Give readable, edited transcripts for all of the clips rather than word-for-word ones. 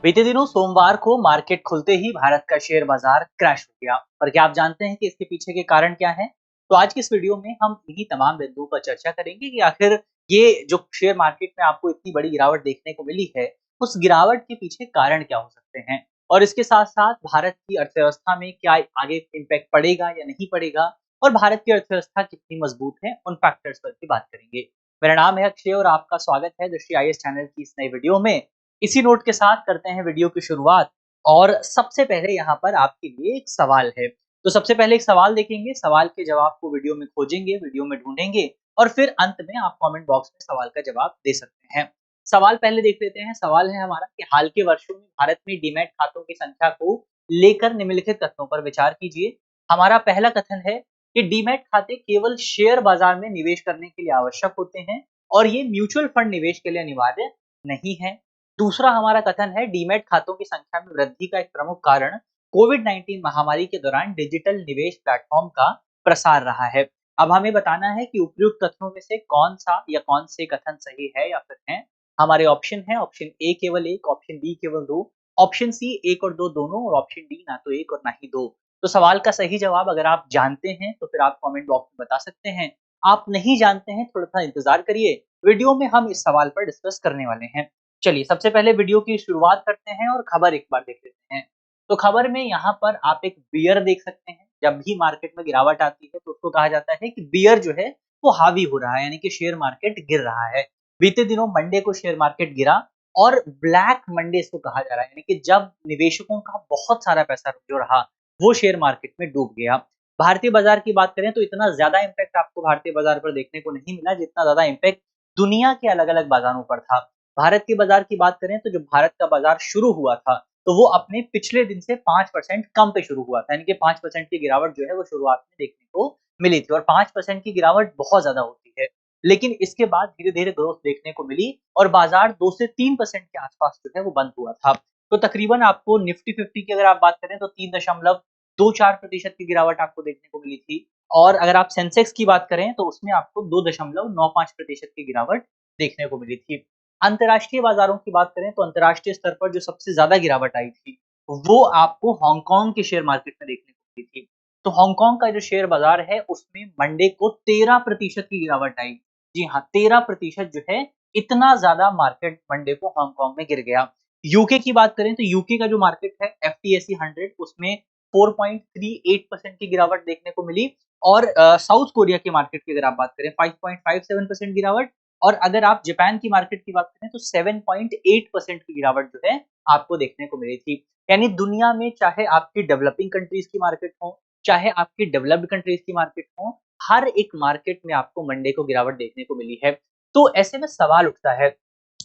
बीते दिनों सोमवार को मार्केट खुलते ही भारत का शेयर बाजार क्रैश हो गया। और क्या आप जानते हैं कि इसके पीछे के कारण क्या हैं? तो आज की इस वीडियो में हम इन्हीं तमाम बिंदुओं पर चर्चा करेंगे कि आखिर ये जो शेयर मार्केट में आपको इतनी बड़ी गिरावट देखने को मिली है, उस गिरावट के पीछे कारण क्या हो सकते हैं, और इसके साथ साथ भारत की अर्थव्यवस्था में क्या आगे इम्पैक्ट पड़ेगा या नहीं पड़ेगा, और भारत की अर्थव्यवस्था कितनी मजबूत है, उन फैक्टर्स पर भी बात करेंगे। मेरा नाम है अक्षय और आपका स्वागत है दृष्टि आईएएस चैनल की इस नई वीडियो में। इसी नोट के साथ करते हैं वीडियो की शुरुआत। और सबसे पहले यहाँ पर आपके लिए एक सवाल है। तो सबसे पहले एक सवाल देखेंगे, सवाल के जवाब को वीडियो में खोजेंगे, वीडियो में ढूंढेंगे, और फिर अंत में आप कमेंट बॉक्स में सवाल का जवाब दे सकते हैं। सवाल पहले देख लेते हैं। सवाल है हमारा कि हाल के वर्षों में भारत में डीमैट खातों की संख्या को लेकर निम्नलिखित कथनों पर विचार कीजिए। हमारा पहला कथन है कि डीमैट खाते केवल शेयर बाजार में निवेश करने के लिए आवश्यक होते हैं और ये म्यूचुअल फंड निवेश के लिए अनिवार्य नहीं है। दूसरा हमारा कथन है डीमैट खातों की संख्या में वृद्धि का एक प्रमुख कारण कोविड-19 महामारी के दौरान डिजिटल निवेश प्लेटफॉर्म का प्रसार रहा है। अब हमें बताना है कि उपयुक्त कथनों में से कौन सा या कौन से कथन सही है या फिर हैं। हमारे ऑप्शन है, ऑप्शन ए केवल एक, ऑप्शन बी केवल दो, ऑप्शन सी एक और दो दोनों, और ऑप्शन डी ना तो एक और ना ही दो। तो सवाल का सही जवाब अगर आप जानते हैं तो फिर आप कमेंट बॉक्स में बता सकते हैं। आप नहीं जानते हैं, थोड़ा सा इंतजार करिए, वीडियो में हम इस सवाल पर डिस्कस करने वाले हैं। चलिए सबसे पहले वीडियो की शुरुआत करते हैं और खबर एक बार देख लेते हैं। तो खबर में यहाँ पर आप एक बियर देख सकते हैं। जब भी मार्केट में गिरावट आती है तो उसको कहा जाता है कि बियर जो है वो हावी हो रहा है, यानी कि शेयर मार्केट गिर रहा है। बीते दिनों मंडे को शेयर मार्केट गिरा और ब्लैक मंडे इसको कहा जा रहा है, यानी कि जब निवेशकों का बहुत सारा पैसा जो रहा वो शेयर मार्केट में डूब गया। भारतीय बाजार की बात करें तो इतना ज्यादा इम्पैक्ट आपको भारतीय बाजार पर देखने को नहीं मिला जितना ज्यादा इम्पैक्ट दुनिया के अलग अलग बाजारों पर था। भारत के बाजार की बात करें तो जो भारत का बाजार शुरू हुआ था तो वो अपने पिछले दिन से 5% कम पे शुरू हुआ था, यानी कि 5% की गिरावट जो है वो शुरुआत में देखने को मिली थी। और 5% की गिरावट बहुत ज्यादा होती है, लेकिन इसके बाद धीरे धीरे ग्रोथ देखने को मिली और बाजार 2 से 3% के आसपास जो है वो बंद हुआ था। तो तकरीबन आपको निफ्टी 50 की अगर आप बात करें तो 3.24% की गिरावट आपको देखने को मिली थी। और अगर आप सेंसेक्स की बात करें तो उसमें आपको 2.95% की गिरावट देखने को मिली थी। अंतर्राष्ट्रीय बाजारों की बात करें तो अंतर्राष्ट्रीय स्तर पर जो सबसे ज्यादा गिरावट आई थी वो आपको हांगकांग के शेयर मार्केट में देखने को मिली थी। तो हांगकांग का जो शेयर बाजार है उसमें मंडे को 13% की गिरावट आई। जी हाँ, 13% जो है, इतना ज्यादा मार्केट मंडे को हांगकांग में गिर गया। यूके की बात करें तो यूके का जो मार्केट है एफटीएसई 100 उसमें 4.38% की गिरावट देखने को मिली। और साउथ कोरिया के मार्केट की अगर आप बात करें 5.57% गिरावट। और अगर आप जापान की मार्केट की बात करें तो 7.8% की गिरावट जो है आपको देखने को मिली थी। यानी दुनिया में चाहे आपकी डेवलपिंग कंट्रीज की मार्केट हो, चाहे आपकी डेवलप्ड कंट्रीज की मार्केट हो, हर एक मार्केट में आपको मंडे को गिरावट देखने को मिली है। तो ऐसे में सवाल उठता है,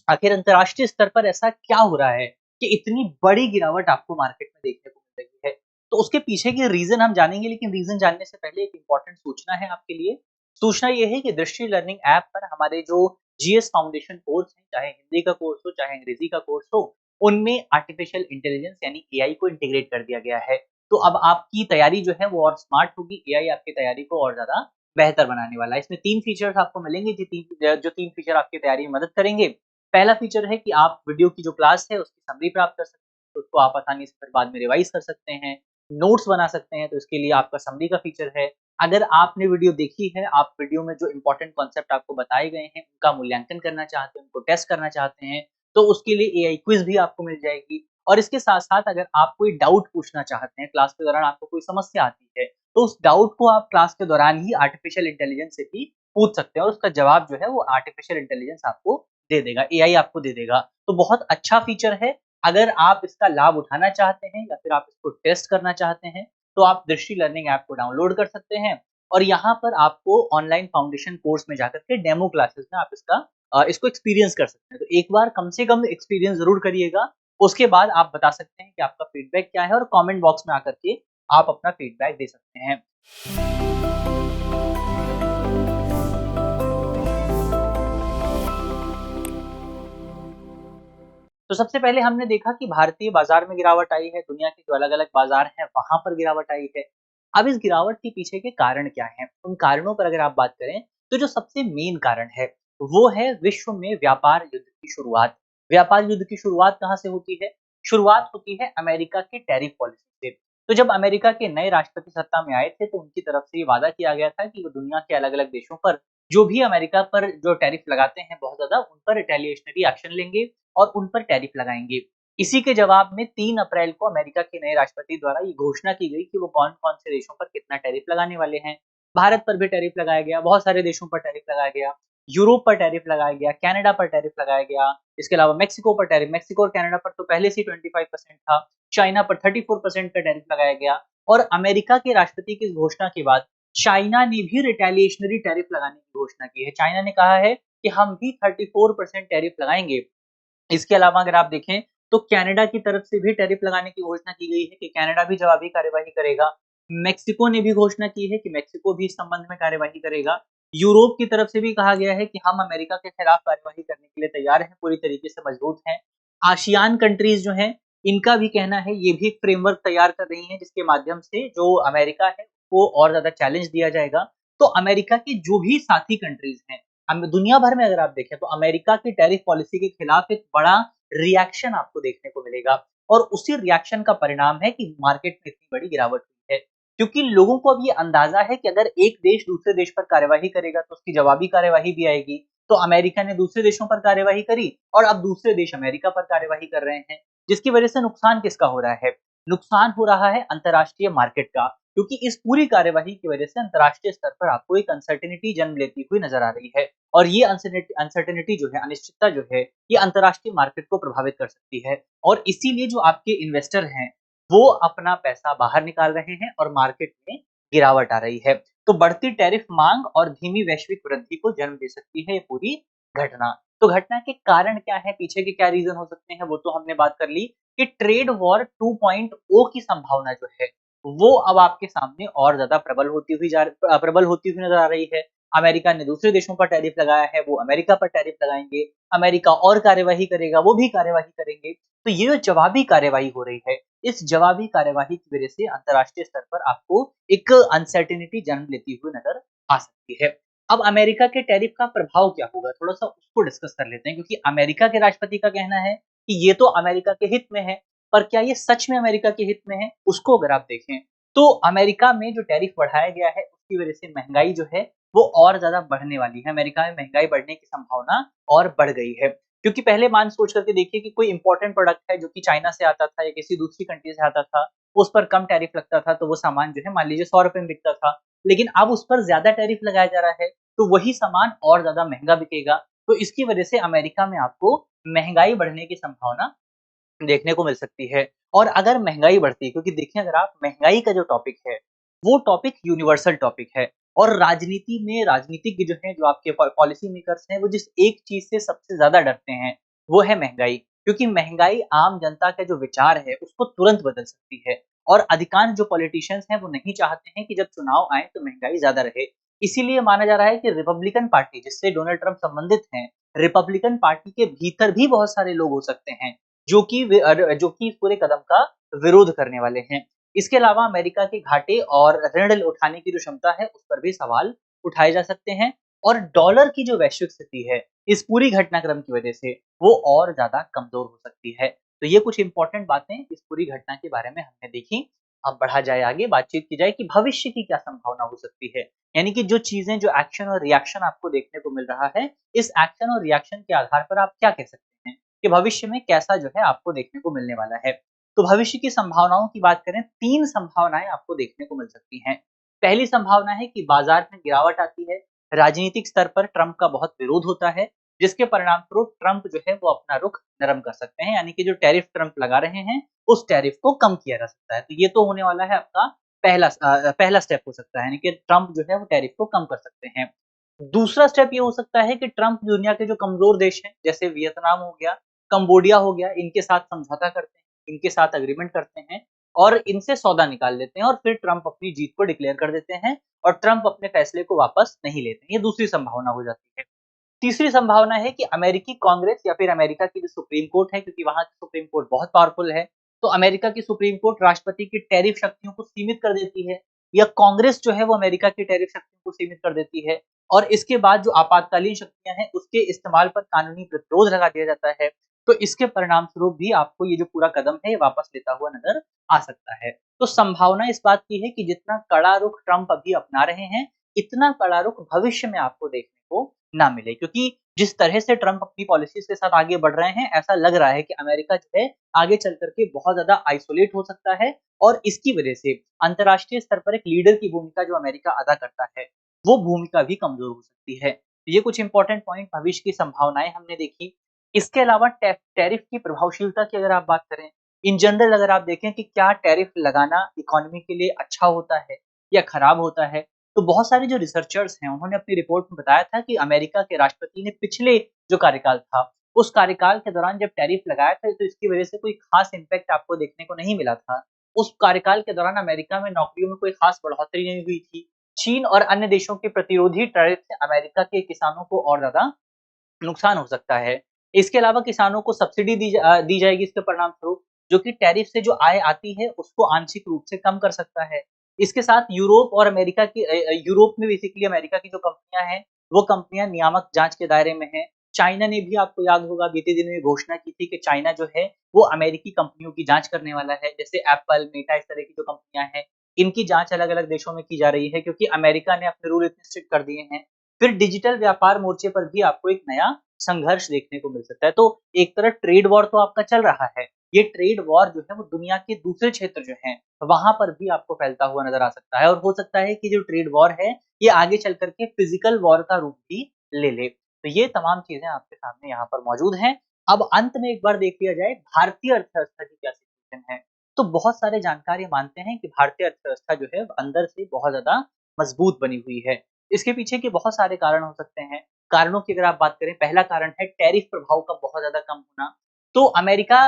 आखिर अंतर्राष्ट्रीय स्तर पर ऐसा क्या हो रहा है कि इतनी बड़ी गिरावट आपको मार्केट में देखने को मिल रही है? तो उसके पीछे के रीजन हम जानेंगे, लेकिन रीजन जानने से पहले एक इंपॉर्टेंट सूचना है आपके लिए। सूचना ये है कि दृष्टि लर्निंग ऐप पर हमारे जो जीएस फाउंडेशन कोर्स है, चाहे हिंदी का कोर्स हो चाहे अंग्रेजी का कोर्स हो, उनमें आर्टिफिशियल इंटेलिजेंस यानी एआई को इंटीग्रेट कर दिया गया है। तो अब आपकी तैयारी जो है वो और स्मार्ट होगी, एआई आपकी तैयारी को और ज्यादा बेहतर बनाने वाला है। इसमें 3 फीचर्स आपको मिलेंगे जो 3 फीचर आपकी तैयारी में मदद करेंगे। पहला फीचर है कि आप वीडियो की जो क्लास है उसकी समरी प्राप्त कर सकते हैं, तो उसको आप आसानी से फिर बाद में रिवाइज कर सकते हैं, नोट्स बना सकते हैं, तो इसके लिए आपका समरी का फीचर है। अगर आपने वीडियो देखी है, आप वीडियो में जो इंपॉर्टेंट कॉन्सेप्ट आपको बताए गए हैं उनका मूल्यांकन करना चाहते हैं, उनको टेस्ट करना चाहते हैं, तो उसके लिए एआई क्विज भी आपको मिल जाएगी। और इसके साथ-साथ अगर आप कोई डाउट पूछना चाहते हैं, क्लास के दौरान आपको कोई समस्या आती है, तो उस डाउट को आप क्लास के दौरान ही आर्टिफिशियल इंटेलिजेंस से भी पूछ सकते हैं और उसका जवाब जो है वो आर्टिफिशियल इंटेलिजेंस आपको दे देगा, एआई आपको दे देगा। तो बहुत अच्छा फीचर है। अगर आप इसका लाभ उठाना चाहते हैं या फिर आप इसको टेस्ट करना चाहते हैं, तो आप दृष्टि लर्निंग ऐप को डाउनलोड कर सकते हैं और यहाँ पर आपको ऑनलाइन फाउंडेशन कोर्स में जाकर के डेमो क्लासेस में आप इसको एक्सपीरियंस कर सकते हैं। तो एक बार कम से कम एक्सपीरियंस ज़रूर करिएगा, उसके बाद आप बता सकते हैं कि आपका फीडबैक क्या है और कमेंट बॉक्स में आकर के आप अपना फीडबैक दे सकते हैं। तो सबसे पहले हमने देखा कि भारतीय बाजार में गिरावट आई है, दुनिया के जो अलग-अलग बाजार हैं वहाँ पर गिरावट आई है। अब इस गिरावट के पीछे के कारण क्या हैं? उन कारणों पर अगर आप बात करें तो जो सबसे मेन कारण है वो है विश्व में व्यापार युद्ध की शुरुआत। व्यापार युद्ध की शुरुआत कहाँ से होती है? शुरुआत होती है अमेरिका के टैरिफ पॉलिसी से। तो जब अमेरिका के नए राष्ट्रपति सत्ता में आए थे तो उनकी तरफ से ये वादा किया गया था कि वो दुनिया के अलग-अलग देशों पर जो भी अमेरिका पर जो टैरिफ लगाते हैं बहुत ज़्यादा, उन पर रिटेलिएशनरी एक्शन लेंगे और उन पर टैरिफ लगाएँगे। इसी के जवाब में 3 अप्रैल को अमेरिका के नए राष्ट्रपति द्वारा ये घोषणा की गई कि वो कौन-कौन से देशों पर कितना टैरिफ लगाने वाले हैं। भारत पर भी टैरिफ लगाया गया, बहुत सारे देशों पर टैरिफ लगाया गया, यूरोप पर टैरिफ लगाया गया, कनाडा पर टैरिफ लगाया गया, इसके अलावा मेक्सिको पर टैरिफ, मेक्सिको और कनाडा पर तो पहले से ही 25% था, चाइना पर 34% का टैरिफ लगाया गया और अमेरिका के राष्ट्रपति की इस घोषणा के बाद चाइना ने भी रिटेलिएशनरी टैरिफ लगाने की घोषणा की है। चाइना ने कहा है कि हम भी 34% टैरिफ लगाएँगे। इसके अलावा अगर आप देखें तो कनाडा की तरफ से भी टैरिफ लगाने की घोषणा की गई है कि कनाडा भी जवाबी कार्यवाही करेगा। मेक्सिको ने भी घोषणा की है कि मेक्सिको भी इस संबंध में कार्यवाही करेगा। यूरोप की तरफ से भी कहा गया है कि हम अमेरिका के खिलाफ कार्यवाही करने के लिए तैयार हैं, पूरी तरीके से मजबूत हैं। आसियान कंट्रीज जो हैं, इनका भी कहना है, ये भी एक फ्रेमवर्क तैयार कर रही हैं जिसके माध्यम से जो अमेरिका है वो और ज़्यादा चैलेंज दिया जाएगा। तो अमेरिका के जो भी साथी कंट्रीज हैं, दुनिया भर में अगर आप देखें तो अमेरिका की टैरिफ पॉलिसी के खिलाफ एक बड़ा रिएक्शन आपको देखने को मिलेगा और उसी रिएक्शन का परिणाम है कि मार्केट में इतनी बड़ी गिरावट हुई है। क्योंकि लोगों को अब ये अंदाजा है कि अगर एक देश दूसरे देश पर कार्यवाही करेगा तो उसकी जवाबी कार्यवाही भी आएगी। तो अमेरिका ने दूसरे देशों पर कार्यवाही करी और अब दूसरे देश अमेरिका पर कार्यवाही कर रहे हैं, जिसकी वजह से नुकसान किसका हो रहा है? नुकसान हो रहा है अंतर्राष्ट्रीय मार्केट का, क्योंकि इस पूरी कार्यवाही की वजह से अंतर्राष्ट्रीय स्तर पर आपको एक अनसर्टेनिटी जन्म लेती हुई नजर आ रही है और ये अनसर्टेनिटी जो है, अनिश्चितता जो है, ये अंतर्राष्ट्रीय मार्केट को प्रभावित कर सकती है और इसीलिए जो आपके इन्वेस्टर हैं, वो अपना पैसा बाहर निकाल रहे हैं और मार्केट में गिरावट आ रही है। तो बढ़ती टैरिफ मांग और धीमी वैश्विक वृद्धि को जन्म दे सकती है ये पूरी घटना। तो घटना के कारण क्या है, पीछे के क्या रीजन हो सकते हैं, वो तो हमने बात कर ली कि ट्रेड वॉर 2.0 की संभावना जो है वो अब आपके सामने और ज़्यादा प्रबल होती हुई नज़र आ रही है। अमेरिका ने दूसरे देशों पर टैरिफ लगाया है, वो अमेरिका पर टैरिफ लगाएँगे, अमेरिका और कार्यवाही करेगा, वो भी कार्यवाही करेंगे। तो ये जो जवाबी कार्यवाही हो रही है, इस जवाबी कार्यवाही की वजह से अंतर्राष्ट्रीय स्तर पर आपको एक अनसर्टेनिटी जन्म लेती हुई नज़र आ सकती है। अब अमेरिका के टैरिफ का प्रभाव क्या होगा? थोड़ा-सा उसको डिस्कस कर लेते हैं क्योंकि अमेरिका के राष्ट्रपति का कहना है कि ये तो अमेरिका के हित में है, पर क्या ये सच में अमेरिका के हित में है? उसको अगर आप देखें, तो अमेरिका में जो टैरिफ बढ़ाया गया है, उसकी वजह से महँगाई जो है, वो और ज़्यादा बढ़ने वाली है। अमेरिका में महँगाई बढ़ने की संभावना और बढ़ गई है। क्योंकि पहले मान सोच करके देखिए कि कोई इम्पोर्टेंट प्रोडक्ट है जो कि चाइना से आता था या किसी दूसरी कंट्री से आता था, उस पर कम टैरिफ लगता था, तो वो सामान जो है मान लीजिए ₹100 में बिकता था। लेकिन अब उस पर ज़्यादा टैरिफ लगाया जा रहा है, तो वही सामान और ज़्यादा महँगा बिकेगा। तो इसकी वजह से अमेरिका में आपको महँगाई बढ़ने की संभावना देखने को मिल सकती है। और अगर महँगाई बढ़ती है, क्योंकि देखिए अगर आप महँगाई का जो टॉपिक है, वो टॉपिक यूनिवर्सल टॉपिक है और राजनीति में राजनीतिज्ञ जो हैं, जो आपके पॉलिसी मेकर्स हैं, वो जिस एक चीज़ से सबसे ज़्यादा डरते हैं, वो है महँगाई। क्योंकि महँगाई आम जनता का जो विचार है, उसको तुरंत बदल सकती है और अधिकांश जो पॉलिटिशियंस हैं, वो नहीं चाहते हैं कि जब चुनाव आएँ, तो महँगाई ज़्यादा रहे। इसीलिए माना जा रहा है कि रिपब्लिकन पार्टी, जिससे डोनाल्ड ट्रम्प संबंधित हैं, रिपब्लिकन पार्टी के भीतर भी बहुत सारे लोग हो सकते हैं जो कि इस पूरे कदम का विरोध करने वाले हैं। इसके अलावा अमेरिका के घाटे और ऋण उठाने की जो क्षमता है, उस पर भी सवाल उठाए जा सकते हैं और डॉलर की जो वैश्विक स्थिति है, इस पूरी घटनाक्रम की वजह से वो और ज़्यादा कमज़ोर हो सकती है। तो ये कुछ इम्पोर्टेंट बातें इस पूरी घटना के बारे में हमने देखी। अब बढ़ा जाए आगे, बातचीत की जाए कि भविष्य की क्या संभावना हो सकती है। यानी कि जो चीज़ें, जो एक्शन और रिएक्शन आपको देखने को मिल रहा है, इस एक्शन और रिएक्शन के आधार पर आप क्या कह सकते हैं कि भविष्य में कैसा जो है आपको देखने को मिलने वाला है। तो भविष्य की संभावनाओं की बात करें, 3 संभावनाएँ आपको देखने को मिल सकती हैं। पहली संभावना है कि बाज़ार में गिरावट आती है, राजनीतिक स्तर पर ट्रंप का बहुत विरोध होता है, जिसके परिणामस्वरूप ट्रंप जो है वो अपना रुख नरम कर सकते हैं, यानी कि जो टैरिफ ट्रंप लगा रहे हैं, उस टैरिफ को कम किया जा सकता है। तो ये तो होने वाला है आपका पहला स्टेप हो सकता है, यानी कि ट्रंप जो है वो टैरिफ को कम कर सकते हैं। दूसरा स्टेप ये हो सकता है कि ट्रंप दुनिया के जो कमज़ोर देश हैं, जैसे वियतनाम हो गया, कंबोडिया हो गया, इनके साथ समझौता करते हैं, इनके साथ एग्रीमेंट करते हैं और इनसे सौदा निकाल लेते हैं और फिर ट्रंप अपनी जीत को डिक्लेयर कर देते हैं और ट्रंप अपने फैसले को वापस नहीं लेते हैं। ये दूसरी संभावना हो जाती है। तीसरी संभावना है कि अमेरिकी कांग्रेस या फिर अमेरिका की जो सुप्रीम कोर्ट है, क्योंकि वहाँ की सुप्रीम कोर्ट बहुत पावरफुल है, तो अमेरिका की सुप्रीम कोर्ट राष्ट्रपति की टैरिफ शक्तियों को सीमित कर देती है या कांग्रेस जो है वो अमेरिका की टैरिफ शक्तियों को सीमित कर देती है और इसके बाद जो आपातकालीन शक्तियां हैं उसके इस्तेमाल पर कानूनी प्रतिरोध लगा दिया जाता है तो इसके परिणाम स्वरूप भी आपको ये जो पूरा कदम है ये वापस लेता हुआ नजर आ सकता है। तो संभावना इस बात की है कि जितना कड़ा रुख ट्रंप अभी अपना रहे हैं, इतना कड़ा रुख भविष्य में आपको देखने को ना मिले, क्योंकि जिस तरह से ट्रंप अपनी पॉलिसीज के साथ आगे बढ़ रहे हैं, ऐसा लग रहा है कि अमेरिका जो है आगे चल करके बहुत ज्यादा आइसोलेट हो सकता है और इसकी वजह से अंतर्राष्ट्रीय स्तर पर एक लीडर की भूमिका जो अमेरिका अदा करता है, वो भूमिका भी कमजोर हो सकती है। ये कुछ इंपॉर्टेंट पॉइंट भविष्य की संभावनाएं हमने देखी। इसके अलावा टैरिफ की प्रभावशीलता की अगर आप बात करें, इन जनरल अगर आप देखें कि क्या टैरिफ लगाना इकोनॉमी के लिए अच्छा होता है या खराब होता है, तो बहुत सारे जो रिसर्चर्स हैं उन्होंने अपनी रिपोर्ट में बताया था कि अमेरिका के राष्ट्रपति ने पिछले जो कार्यकाल था, उस कार्यकाल के दौरान जब टैरिफ लगाया था तो इसकी वजह से कोई खास इम्पैक्ट आपको देखने को नहीं मिला था। उस कार्यकाल के दौरान अमेरिका में नौकरियों में कोई खास बढ़ोतरी नहीं हुई थी। चीन और अन्य देशों के प्रतिरोधी टैरिफ से अमेरिका के किसानों को और ज्यादा नुकसान हो सकता है। इसके अलावा किसानों को सब्सिडी दी जाएगी इसके परिणाम स्वरूप, जो कि टैरिफ से जो आय आती है उसको आंशिक रूप से कम कर सकता है। इसके साथ यूरोप और अमेरिका की यूरोप में बेसिकली अमेरिका की जो कंपनियां हैं, वो कंपनियां नियामक जांच के दायरे में हैं। चाइना ने भी आपको याद होगा बीते दिनों में घोषणा की थी कि चाइना जो है वो अमेरिकी कंपनियों की जांच करने वाला है, जैसे एप्पल, मेटा, इस तरह की जो कंपनियां हैं, इनकी जांच अलग-अलग देशों में की जा रही है क्योंकि अमेरिका ने अपने रूल इतने स्ट्रिक्ट कर दिए हैं। फिर डिजिटल व्यापार मोर्चे पर भी आपको एक नया संघर्ष देखने को मिल सकता है। तो एक तरफ ट्रेड वॉर तो आपका चल रहा है, ये ट्रेड वॉर जो है वो दुनिया के दूसरे क्षेत्र जो हैं, वहाँ पर भी आपको फैलता हुआ नज़र आ सकता है और हो सकता है कि जो ट्रेड वॉर है, ये आगे चल कर के फिजिकल वॉर का रूप भी ले ले। तो ये तमाम चीज़ें आपके सामने यहाँ पर मौजूद हैं। अब अंत में एक बार देख लिया जाए भारतीय अर्थव्यवस्था की क्या सिचुएशन है। तो बहुत सारे जानकार ये मानते हैं कि भारतीय अर्थव्यवस्था जो है अंदर से बहुत ज़्यादा मजबूत बनी हुई है। इसके पीछे के बहुत सारे कारण हो सकते हैं। कारणों की अगर आप बात करें, पहला कारण है टैरिफ प्रभाव का बहुत ज़्यादा कम होना। तो अमेरिका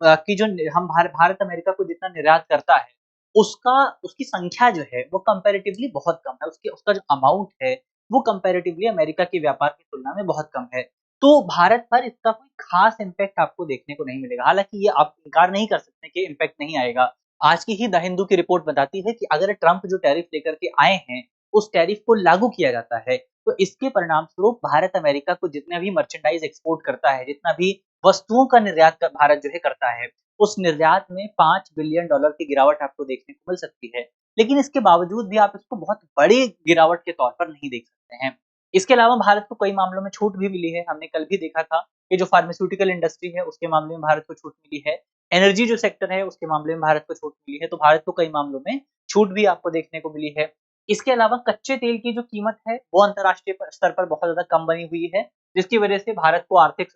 की जो हम भारत अमेरिका को जितना निर्यात करता है, उसका उसकी संख्या जो है वो कंपैरेटिवली बहुत कम है। उसका जो अमाउंट है, वो कंपैरेटिवली अमेरिका के व्यापार की तुलना में बहुत कम है। तो भारत पर इसका कोई खास इम्पैक्ट आपको देखने को नहीं मिलेगा। हालाँकि ये आप इनकार नहीं कर सकते कि इम्पैक्ट नहीं आएगा। आज की ही द हिंदू की रिपोर्ट बताती है कि अगर ट्रंप जो टैरिफ लेकर के आए हैं, उस टैरिफ को लागू किया जाता है, तो इसके परिणाम स्वरूप भारत अमेरिका को जितना भी मर्चेंडाइज़ एक्सपोर्ट करता है, जितना भी वस्तुओं का निर्यात भारत जो है करता है, उस निर्यात में $5 बिलियन की गिरावट आपको देखने को मिल सकती है। लेकिन इसके बावजूद भी आप इसको बहुत बड़ी गिरावट के तौर पर नहीं देख सकते हैं। इसके अलावा भारत को कई मामलों में छूट भी मिली है। हमने कल भी देखा था कि जो फार्मास्यूटिकल इंडस्ट्री है, उसके मामले में भारत को छूट मिली है। एनर्जी जो सेक्टर है, उसके मामले में भारत को छूट मिली है। तो भारत को कई मामलों में छूट भी आपको देखने को मिली है। इसके अलावा कच्चे तेल की जो कीमत है, वो अंतर्राष्ट्रीय स्तर पर बहुत ज़्यादा कम बनी हुई है, जिसकी वजह से भारत को आर्थिक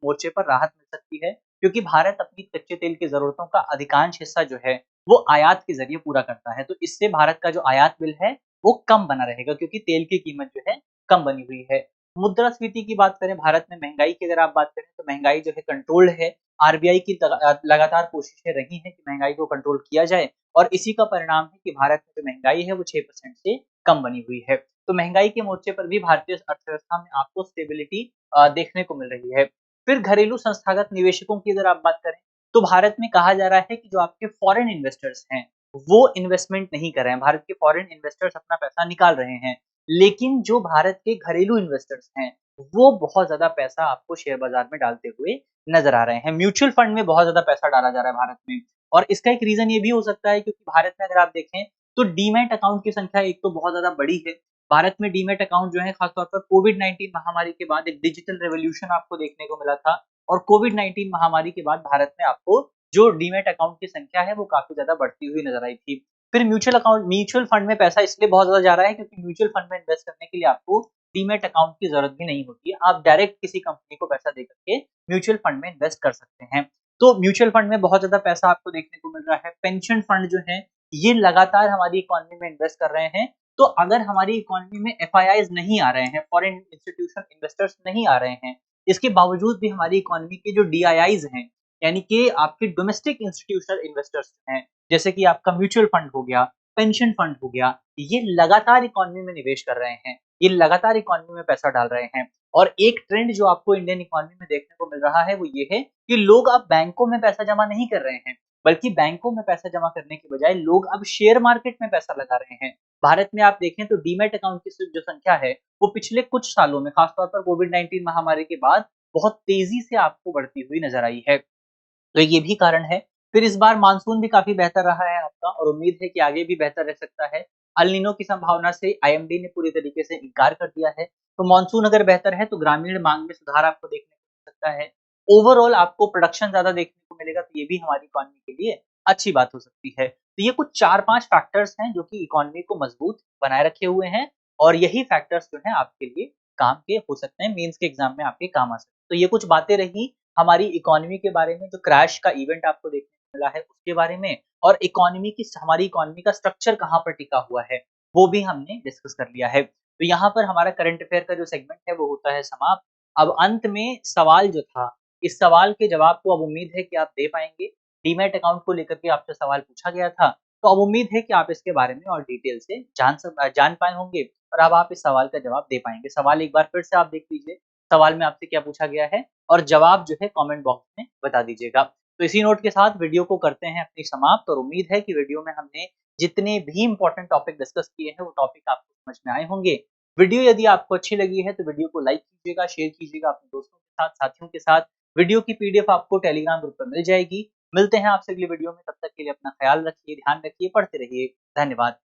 मोर्चे पर राहत मिल सकती है, क्योंकि भारत अपनी कच्चे तेल की ज़रूरतों का अधिकांश हिस्सा जो है, वो आयात के ज़रिए पूरा करता है। तो इससे भारत का जो आयात बिल है, वो कम बना रहेगा क्योंकि तेल की कीमत जो है, कम बनी हुई है। मुद्रास्फीति की बात करें, भारत में महँगाई की अगर आप बात करें, तो महँगाई जो है कंट्रोल्ड है। आरबीआई की लगातार कोशिशें रही हैं कि महँगाई को कंट्रोल किया जाए और इसी का परिणाम है कि भारत में जो महँगाई है, वो 6% से कम बनी हुई है। तो महँगाई के मोर्चे पर भी भारतीय अर्थव्यवस्था में आपको स्टेबिलिटी देखने को मिल रही है। फिर घरेलू संस्थागत निवेशकों की अगर आप बात करें, तो भारत में कहा जा रहा है कि जो आपके फॉरेन इन्वेस्टर्स हैं, वो इन्वेस्टमेंट नहीं कर रहे हैं। भारत के फॉरेन इन्वेस्टर्स अपना पैसा निकाल रहे हैं। लेकिन जो भारत के घरेलू इन्वेस्टर्स हैं, वो बहुत ज़्यादा पैसा आपको शेयर बाज़ार में डालते हुए नज़र आ रहे हैं। म्यूचुअल फंड में बहुत ज़्यादा पैसा डाला जा रहा है भारत में और इसका एक रीज़न ये भी हो सकता है क्योंकि भारत में अगर आप देखें, तो डीमैट अकाउंट की संख्या एक तो बहुत ज़्यादा बड़ी है। भारत में डीमैट अकाउंट जो है खासतौर पर कोविड-19 महामारी के बाद एक डिजिटल रिवॉल्यूशन आपको देखने को मिला था और कोविड-19 महामारी के बाद भारत में आपको जो डीमैट अकाउंट की संख्या है, वो काफ़ी ज़्यादा बढ़ती हुई नज़र आई थी। फिर म्यूचुअल फंड में पैसा इसलिए बहुत ज़्यादा जा रहा है क्योंकि म्यूचुअल फंड में इन्वेस्ट करने के लिए आपको डीमैट अकाउंट की ज़रूरत भी नहीं होती है। आप डायरेक्ट किसी कंपनी को पैसा दे करके म्यूचुअल फंड में इन्वेस्ट कर सकते हैं। तो म्यूचुअल फंड में बहुत ज़्यादा पैसा आपको देखने को मिल रहा है। पेंशन फंड जो है, ये लगातार हमारी इकोनॉमी में इन्वेस्ट कर रहे हैं। तो अगर हमारी इकोनॉमी में एफआईआईज़ नहीं आ रहे हैं, फॉरेन इंस्टीट्यूशन इन्वेस्टर्स नहीं आ रहे हैं, इसके बावजूद भी हमारी इकोनॉमी के जो डीआईआईज़ हैं, यानी कि आपके डोमेस्टिक इंस्टीट्यूशनल इन्वेस्टर्स हैं, जैसे कि आपका म्यूचुअल फंड हो गया, पेंशन फंड हो गया, ये लगातार इकोनॉमी में निवेश कर रहे हैं। ये लगातार इकोनॉमी में पैसा डाल रहे हैं और एक ट्रेंड जो आपको इंडियन इकोनॉमी में देखने को मिल रहा है, वो ये है कि लोग अब बैंकों में पैसा जमा नहीं कर रहे हैं, बल्कि बैंकों में पैसा जमा करने के बजाय लोग अब शेयर मार्केट में पैसा लगा रहे हैं। भारत में आप देखें तो डीमैट अकाउंट की जो संख्या है, वो पिछले कुछ सालों में, खासतौर पर कोविड-19 महामारी के बाद बहुत तेजी से आपको बढ़ती हुई नजर आई है। तो ये भी कारण है। फिर इस बार मानसून भी काफी बेहतर रहा है आपका और उम्मीद है कि आगे भी बेहतर रह सकता है। अल नीनो की संभावना से आईएमडी ने पूरी तरीके से इनकार कर दिया है। तो मानसून अगर बेहतर है तो ग्रामीण मांग में सुधार आपको देखने को मिल सकता है। ओवरऑल आपको प्रोडक्शन ज्यादा देखने को मिलेगा, तो ये भी हमारी इकोनॉमी के लिए अच्छी बात हो सकती है। तो ये कुछ 4-5 फैक्टर्स हैं जो कि इकोनॉमी को मजबूत बनाए रखे हुए हैं और यही फैक्टर्स जो हैं आपके लिए काम के हो सकते हैं, मेंस के एग्जाम में आपके काम आ सकते हैं। तो ये कुछ बातें रही हमारी इकोनॉमी के बारे में, जो क्रैश का इवेंट आपको देखने को मिला है उसके बारे में, और इकोनॉमी की हमारी इकोनॉमी का स्ट्रक्चर कहाँ पर टिका हुआ है वो भी हमने डिस्कस कर लिया है। तो यहाँ पर हमारा करंट अफेयर का जो सेगमेंट है वो होता है समाप्त। अब अंत में सवाल जो था, इस सवाल के जवाब को अब उम्मीद है कि आप दे पाएंगे। डीमैट अकाउंट को लेकर के आपसे सवाल पूछा गया था, तो अब उम्मीद है कि आप इसके बारे में और डिटेल से जान पाए होंगे और अब आप इस सवाल का जवाब दे पाएंगे। सवाल एक बार फिर से आप देख लीजिए, सवाल में आपसे क्या पूछा गया है और जवाब जो है कमेंट बॉक्स में बता दीजिएगा। तो इसी नोट के साथ वीडियो को करते हैं अपनी समाप्त और उम्मीद है कि वीडियो में हमने जितने भी इंपॉर्टेंट टॉपिक डिस्कस किए हैं वो टॉपिक आपको समझ में आए होंगे। वीडियो यदि आपको अच्छी लगी है तो वीडियो को लाइक कीजिएगा, शेयर कीजिएगा अपने दोस्तों के साथ, साथियों के साथ। वीडियो की पीडीएफ आपको टेलीग्राम ग्रुप पर मिल जाएगी। मिलते हैं आपसे अगली वीडियो में, तब तक के लिए अपना ख्याल रखिए, ध्यान रखिए, पढ़ते रहिए। धन्यवाद।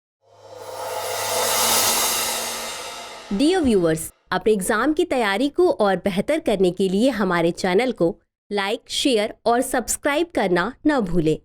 डियर व्यूअर्स, अपने एग्जाम की तैयारी को और बेहतर करने के लिए हमारे चैनल को लाइक, शेयर और सब्सक्राइब करना न भूलें।